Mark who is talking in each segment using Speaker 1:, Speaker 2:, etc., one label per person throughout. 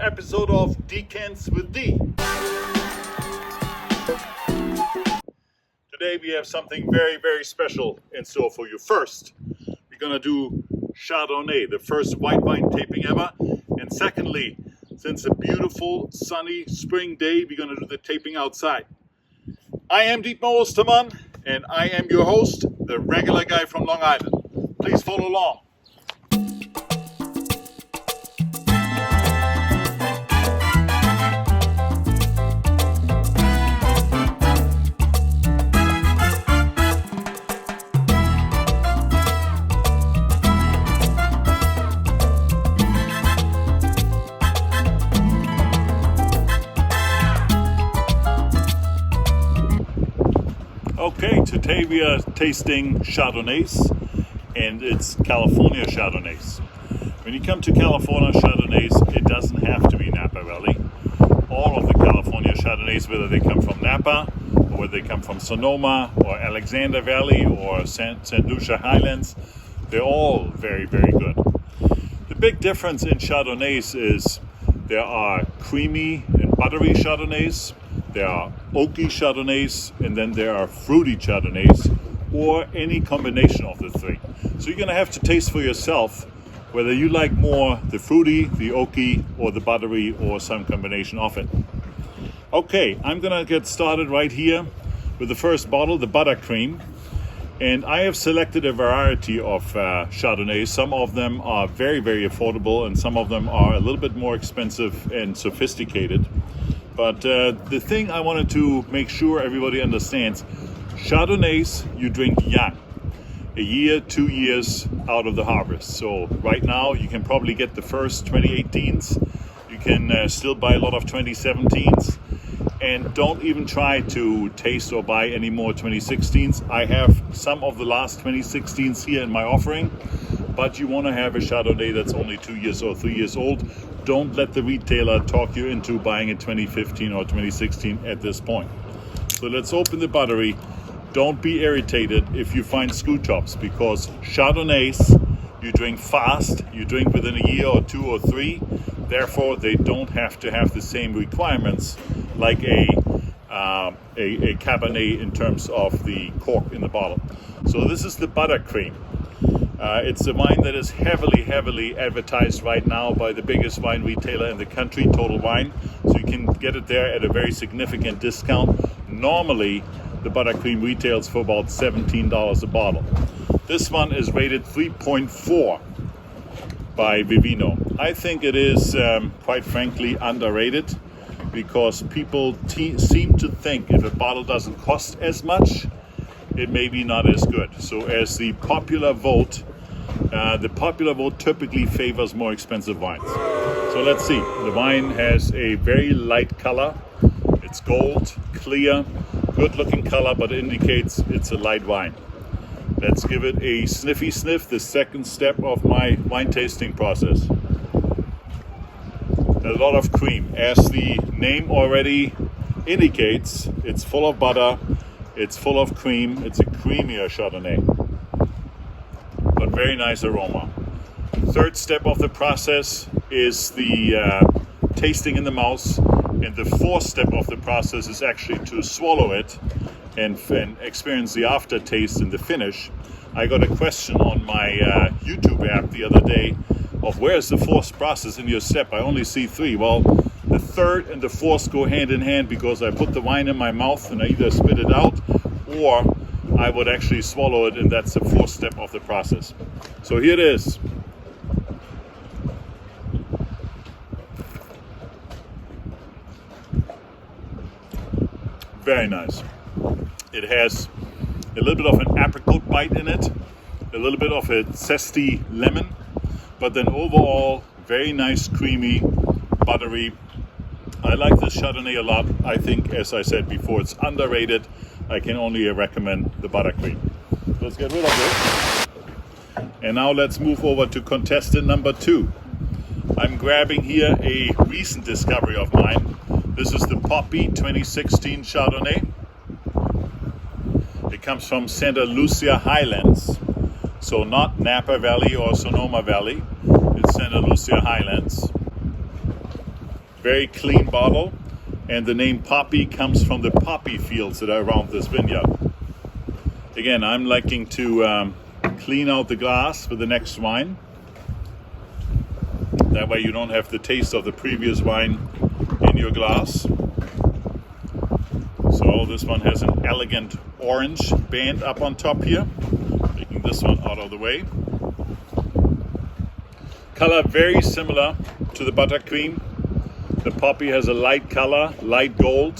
Speaker 1: episode of Decants with D. Today we have something very, very special in store for you. First, we're going to do Chardonnay, the first white wine taping ever. And secondly, since a beautiful sunny spring day, we're going to do the taping outside. I am Dietmar Ostermann, and I am your host, the regular guy from Long Island. Please follow along. Okay, today we are tasting Chardonnays, and it's California Chardonnays. When you come to California Chardonnays, it doesn't have to be Napa Valley. All of the California Chardonnays, whether they come from Napa, or whether they come from Sonoma, or Alexander Valley, or St. Lucia Highlands, they're all very, very good. The big difference in Chardonnays is there are creamy and buttery Chardonnays, there are oaky Chardonnays, and then there are fruity Chardonnays, or any combination of the three. So you're going to have to taste for yourself whether you like more the fruity, the oaky, or the buttery, or some combination of it. Okay, I'm going to get started right here with the first bottle, the Buttercream. And I have selected a variety of Chardonnays. Some of them are very, very affordable, and some of them are a little bit more expensive and sophisticated. But the thing I wanted to make sure everybody understands, Chardonnays you drink young, a year, 2 years out of the harvest. So right now you can probably get the first 2018s. You can still buy a lot of 2017s. And don't even try to taste or buy any more 2016s. I have some of the last 2016s here in my offering, but you want to have a Chardonnay that's only 2 years or 3 years old. Don't let the retailer talk you into buying a 2015 or 2016 at this point. So let's open the buttery. Don't be irritated if you find screw tops, because Chardonnays you drink fast, you drink within a year or 2 or 3. Therefore, they don't have to have the same requirements like a Cabernet in terms of the cork in the bottle. So this is the Buttercream. It's a wine that is heavily advertised right now by the biggest wine retailer in the country, Total Wine. So you can get it there at a very significant discount. Normally, the Buttercream retails for about $17 a bottle. This one is rated 3.4 by Vivino. I think it is, quite frankly, underrated, because people seem to think if a bottle doesn't cost as much, it may be not as good. So as the popular vote typically favors more expensive wines. So let's see. The wine has a very light color. It's gold, clear, good looking color, but it indicates it's a light wine. Let's give it a sniffy sniff, the second step of my wine tasting process. A lot of cream. As the name already indicates, it's full of butter, it's full of cream, it's a creamier Chardonnay, but very nice aroma. Third step of the process is the tasting in the mouth, and the fourth step of the process is actually to swallow it and experience the aftertaste and the finish. I got a question on my YouTube app the other day of where's the fourth process in your step. I only see 3. Well, the third and the fourth go hand in hand, because I put the wine in my mouth and I either spit it out or I would actually swallow it, and that's the fourth step of the process. So here it is. Very nice. It has a little bit of an apricot bite in it, a little bit of a zesty lemon, but then overall very nice, creamy, buttery. I like this Chardonnay a lot. I think, as I said before, it's underrated. I can only recommend the Buttercream. Let's get rid of this. And now let's move over to contestant number 2. I'm grabbing here a recent discovery of mine. This is the Poppy 2016 Chardonnay. It comes from Santa Lucia Highlands. So not Napa Valley or Sonoma Valley. It's Santa Lucia Highlands. Very clean bottle. And the name Poppy comes from the poppy fields that are around this vineyard. Again, I'm liking to clean out the glass with the next wine. That way you don't have the taste of the previous wine in your glass. So this one has an elegant orange band up on top here. Taking this one out of the way. Color very similar to the Buttercream. The Poppy has a light color, light gold,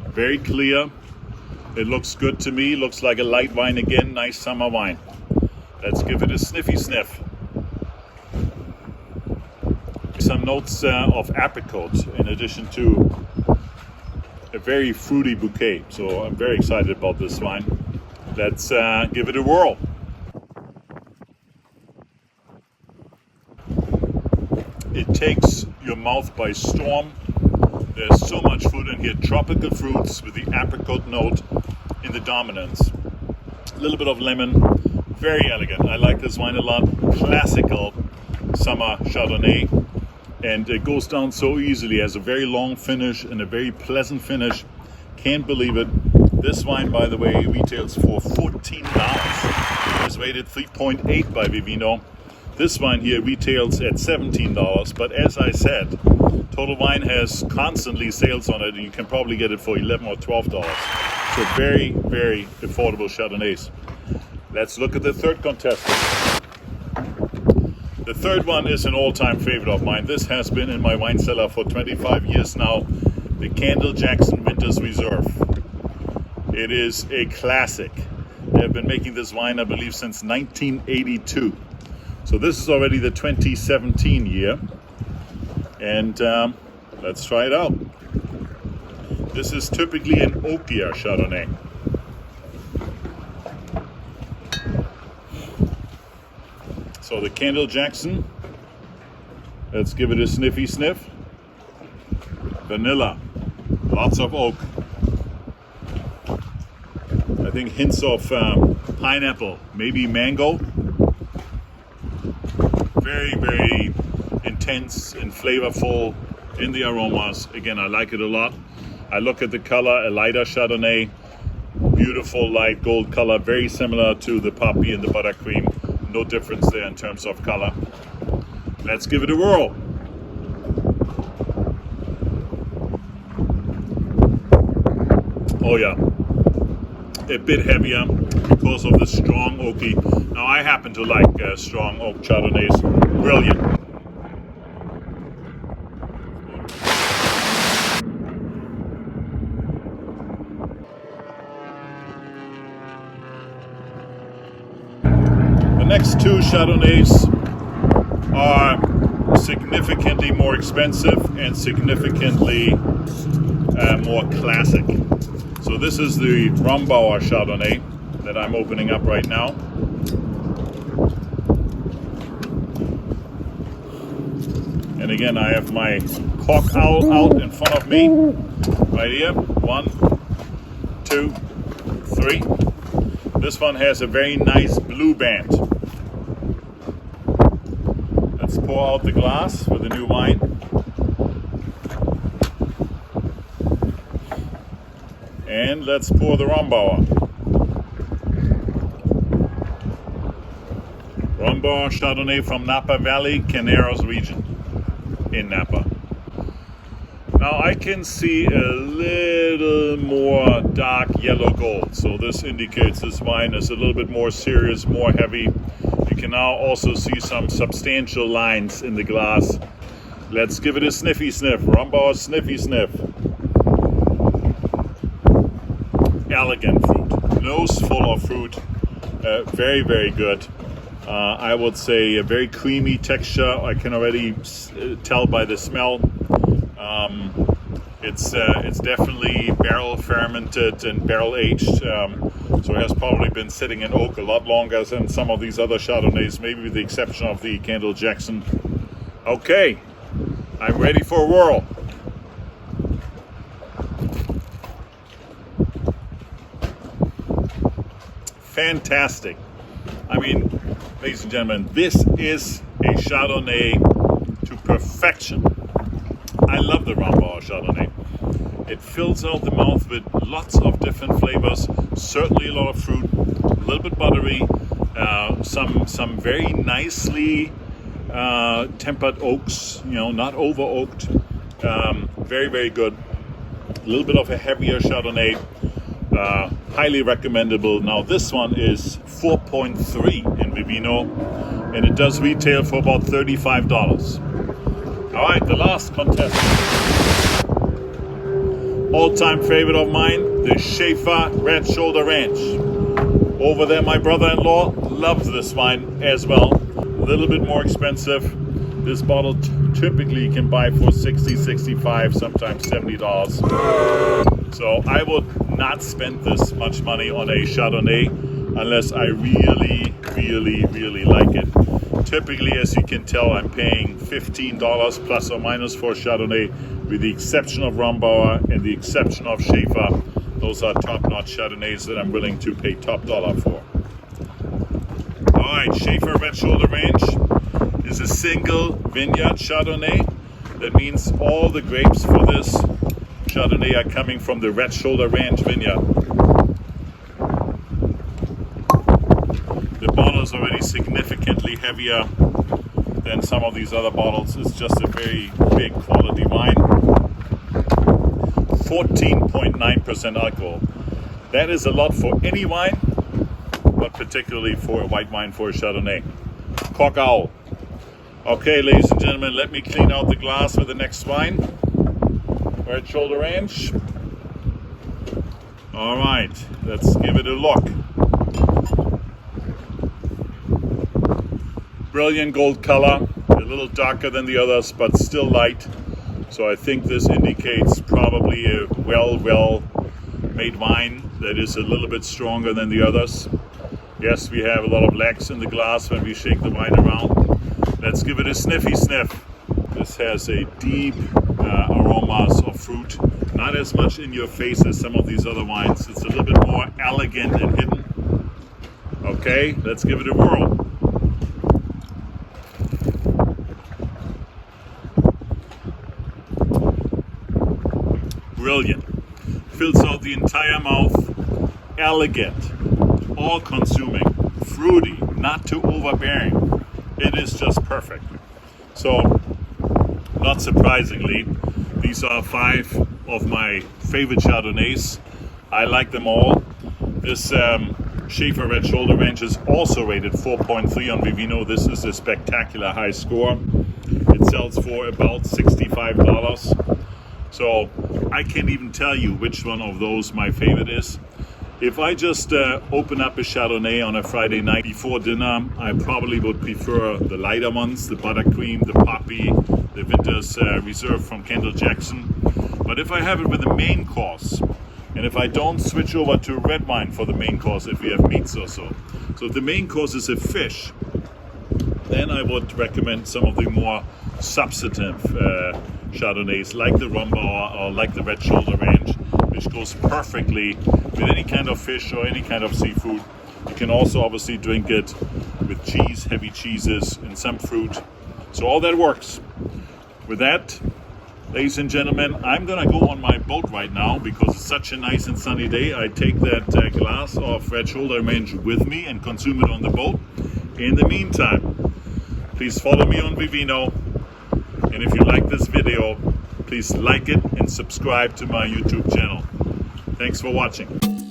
Speaker 1: very clear. It looks good to me, looks like a light wine again, nice summer wine. Let's give it a sniffy sniff. Some notes of apricot in addition to a very fruity bouquet. So I'm very excited about this wine. Let's give it a whirl. It takes your mouth by storm. There's so much fruit in here. Tropical fruits with the apricot note in the dominance. A little bit of lemon. Very elegant. I like this wine a lot. Classical summer Chardonnay. And it goes down so easily. Has a very long finish and a very pleasant finish. Can't believe it. This wine, by the way, retails for $14. It's rated 3.8 by Vivino. This wine here retails at $17, but as I said, Total Wine has constantly sales on it, and you can probably get it for $11 or $12. So very, very affordable Chardonnays. Let's look at the third contestant. The third one is an all-time favorite of mine. This has been in my wine cellar for 25 years now, the Kendall-Jackson Winter's Reserve. It is a classic. They've been making this wine, I believe, since 1982. So this is already the 2017 year, and let's try it out. This is typically an oakier Chardonnay. So the Kendall-Jackson, let's give it a sniffy sniff. Vanilla, lots of oak. I think hints of pineapple, maybe mango. Very, very intense and flavorful in the aromas. Again, I like it a lot. I look at the color, a lighter Chardonnay, beautiful light gold color, very similar to the Poppy and the Buttercream. No difference there in terms of color. Let's give it a whirl. Oh yeah, a bit heavier because of the strong oaky. Now I happen to like strong oak Chardonnays. Brilliant. The next two Chardonnays are significantly more expensive and significantly more classic. So this is the Rombauer Chardonnay that I'm opening up right now. And again, I have my cork owl out in front of me, right here. 1, 2, 3. This one has a very nice blue band. Let's pour out the glass with the new wine. And let's pour the Rombauer. Rombauer Chardonnay from Napa Valley, Caneros region in Napa. Now I can see a little more dark yellow gold, so this indicates this wine is a little bit more serious, more heavy. You can now also see some substantial lines in the glass. Let's give it a sniffy sniff. Rombauer sniffy sniff. Elegant fruit, nose full of fruit, very, very good. I would say a very creamy texture. I can already tell by the smell. It's definitely barrel fermented and barrel aged, so it has probably been sitting in oak a lot longer than some of these other Chardonnays, maybe with the exception of the Kendall-Jackson. Okay, I'm ready for a whirl. Fantastic. I mean, ladies and gentlemen, this is a Chardonnay to perfection. I love the Rombauer Chardonnay. It fills out the mouth with lots of different flavors, certainly a lot of fruit, a little bit buttery, some very nicely tempered oaks, not over oaked. Very, very good. A little bit of a heavier Chardonnay. Highly recommendable. Now this one is 4.3 in Vivino, and it does retail for about $35. All right, the last contest. All-time favorite of mine, the Shafer Red Shoulder Ranch. Over there, my brother-in-law loves this wine as well. A little bit more expensive. This bottle typically you can buy for $60, $65, sometimes $70. So I would not spend this much money on a Chardonnay unless I really, really, really like it. Typically, as you can tell, I'm paying $15 plus or minus for Chardonnay, with the exception of Rombauer and the exception of Shafer. Those are top-notch Chardonnays that I'm willing to pay top dollar for. All right, Shafer Red Shoulder Ranch is a single vineyard Chardonnay. That means all the grapes for this Chardonnay are coming from the Red Shoulder Ranch vineyard. The bottle is already significantly heavier than some of these other bottles. It's just a very big quality wine. 14.9% alcohol. That is a lot for any wine, but particularly for a white wine, for a Chardonnay. Cork Owl. Okay, ladies and gentlemen, let me clean out the glass with the next wine. Red Shoulder Ranch. All right, let's give it a look. Brilliant gold color, a little darker than the others, but still light. So I think this indicates probably a well-made wine that is a little bit stronger than the others. Yes, we have a lot of legs in the glass when we shake the wine around. Let's give it a sniffy sniff. This has a deep aromas of fruit. Not as much in your face as some of these other wines. It's a little bit more elegant and hidden. Okay, let's give it a whirl. Brilliant. Fills out the entire mouth. Elegant. All-consuming. Fruity. Not too overbearing. It is just perfect. So, not surprisingly, these are 5 of my favorite Chardonnays. I like them all. This Shafer Red Shoulder Ranch is also rated 4.3 on Vivino. This is a spectacular high score. It sells for about $65. So I can't even tell you which one of those my favorite is. If I just open up a Chardonnay on a Friday night before dinner, I probably would prefer the lighter ones, the Buttercream, the Poppy, the Vintner's Reserve from Kendall-Jackson. But if I have it with the main course, and if I don't switch over to red wine for the main course, if we have meats or so. So if the main course is a fish, then I would recommend some of the more substantive Chardonnays like the Rombauer or like the Red Shoulder Ranch, which goes perfectly with any kind of fish or any kind of seafood. You can also obviously drink it with cheese, heavy cheeses, and some fruit. So all that works. With that, ladies and gentlemen, I'm gonna go on my boat right now because it's such a nice and sunny day. I take that glass of Red Shoulder Ranch with me and consume it on the boat. In the meantime, please follow me on Vivino. And if you like this video, please like it and subscribe to my YouTube channel. Thanks for watching.